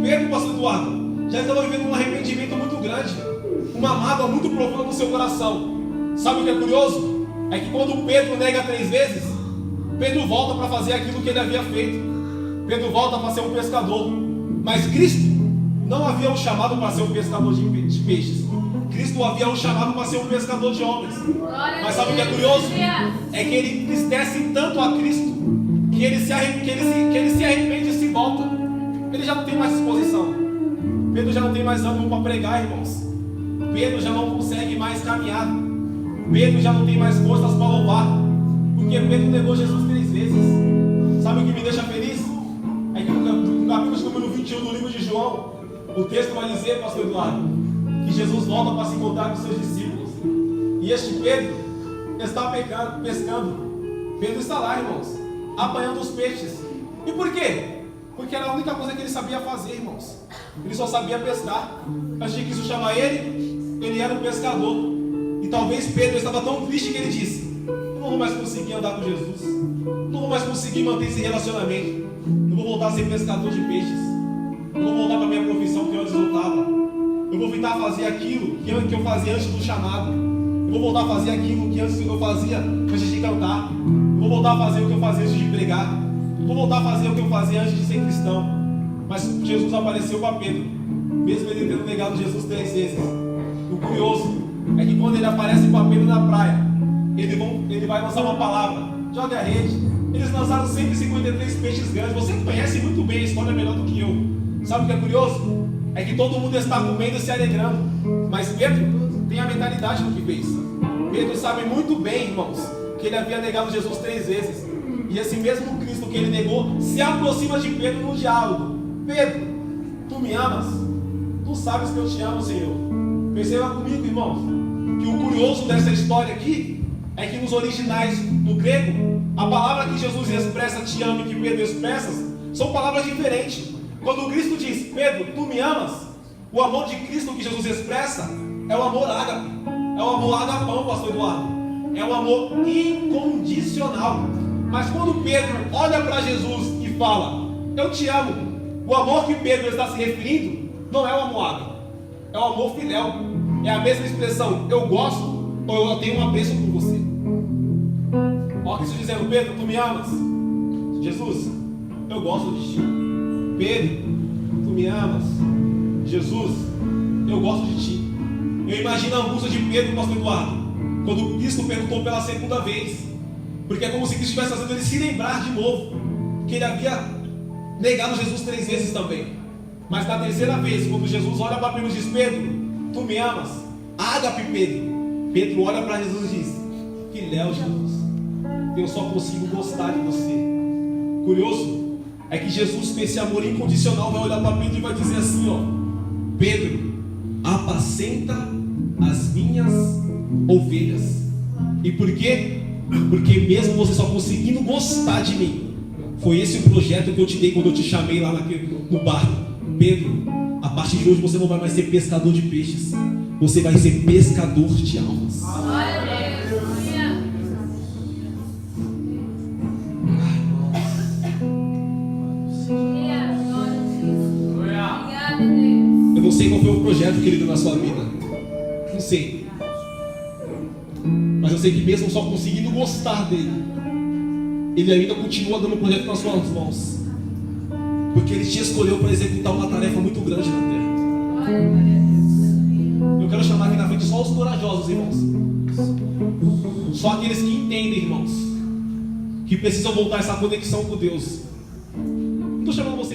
Pedro, pastor Eduardo, já estava vivendo um arrependimento muito grande, uma mágoa muito profunda no seu coração. Sabe o que é curioso? É que quando Pedro nega 3 vezes, Pedro volta para fazer aquilo que ele havia feito. Pedro volta para ser um pescador. Mas Cristo não havia o chamado para ser um pescador de peixes. Cristo havia o chamado para ser um pescador de homens. Mas sabe o que é curioso? É que ele entristece tanto a Cristo que ele se arrepende e se volta. Ele já não tem mais disposição. Pedro já não tem mais ânimo para pregar, irmãos. Pedro já não consegue mais caminhar. Pedro já não tem mais forças para louvar. Porque Pedro negou Jesus 3 vezes. Sabe o que me deixa feliz? É que no capítulo número 21 do livro de João, o texto vai dizer, pastor Eduardo, que Jesus volta para se encontrar com seus discípulos. E este Pedro está pescando. Pedro está lá, irmãos, apanhando os peixes. E por quê? Porque era a única coisa que ele sabia fazer, irmãos. Ele só sabia pescar. Antes de Cristo chamar ele era um pescador. E talvez Pedro estava tão triste que ele disse: eu não vou mais conseguir andar com Jesus. Não vou mais conseguir manter esse relacionamento. Eu vou voltar a ser pescador de peixes. Eu vou voltar para a minha profissão que antes eu estava. Eu vou tentar fazer aquilo que eu fazia antes do chamado. Eu vou voltar a fazer aquilo que antes eu fazia antes de cantar. Eu vou voltar a fazer o que eu fazia antes de pregar. Eu vou voltar a fazer o que eu fazia antes de ser cristão. Mas Jesus apareceu para Pedro, mesmo ele tendo negado Jesus 3 vezes. O curioso é que quando ele aparece para Pedro na praia, ele vai lançar uma palavra: joga a rede. Eles lançaram 153 peixes grandes. Você conhece muito bem a história melhor do que eu. Sabe o que é curioso? É que todo mundo está comendo e se alegrando. Mas Pedro tem a mentalidade do que fez. Pedro sabe muito bem, irmãos, que ele havia negado Jesus 3 vezes. E esse mesmo Cristo que ele negou se aproxima de Pedro no diálogo. Pedro, tu me amas? Tu sabes que eu te amo, Senhor. Perceba comigo, irmãos, que o curioso dessa história aqui é que nos originais do grego, a palavra que Jesus expressa te amo e que Pedro expressa são palavras diferentes. Quando Cristo diz: Pedro, tu me amas? O amor de Cristo que Jesus expressa é o amor ágape. É o amor agapão, pastor Eduardo. É o amor incondicional. Mas quando Pedro olha para Jesus e fala: eu te amo, o amor que Pedro está se referindo não é o amor ágape. É o amor filéu. É a mesma expressão: eu gosto ou eu tenho um apreço por você. Olha Cristo dizendo: Pedro, tu me amas? Jesus, eu gosto de ti. Pedro, tu me amas? Jesus, eu gosto de ti. Eu imagino a angústia de Pedro, pastor Eduardo, quando Cristo perguntou pela segunda vez. Porque é como se Cristo estivesse fazendo ele se lembrar de novo que ele havia negado Jesus 3 vezes também. Mas na terceira vez, quando Jesus olha para Pedro e diz: Pedro, tu me amas? Ágape, Pedro. Pedro olha para Jesus e diz: filéu, Jesus, eu só consigo gostar de você. Curioso é que Jesus, com esse amor incondicional, vai olhar para Pedro e vai dizer assim: ó, Pedro, apacenta as minhas ovelhas. E por quê? Porque mesmo você só conseguindo gostar de mim, foi esse o projeto que eu te dei quando eu te chamei lá no barco. Pedro, a partir de hoje você não vai mais ser pescador de peixes, você vai ser pescador de almas. Eu não sei qual foi o projeto que ele deu na sua vida, não sei. Mas eu sei que mesmo só conseguindo gostar dele, ele ainda continua dando o projeto nas suas mãos. Porque ele te escolheu para executar uma tarefa muito grande na terra. Eu quero chamar aqui na frente só os corajosos, irmãos. Só aqueles que entendem, irmãos, que precisam voltar essa conexão com Deus. Não estou chamando você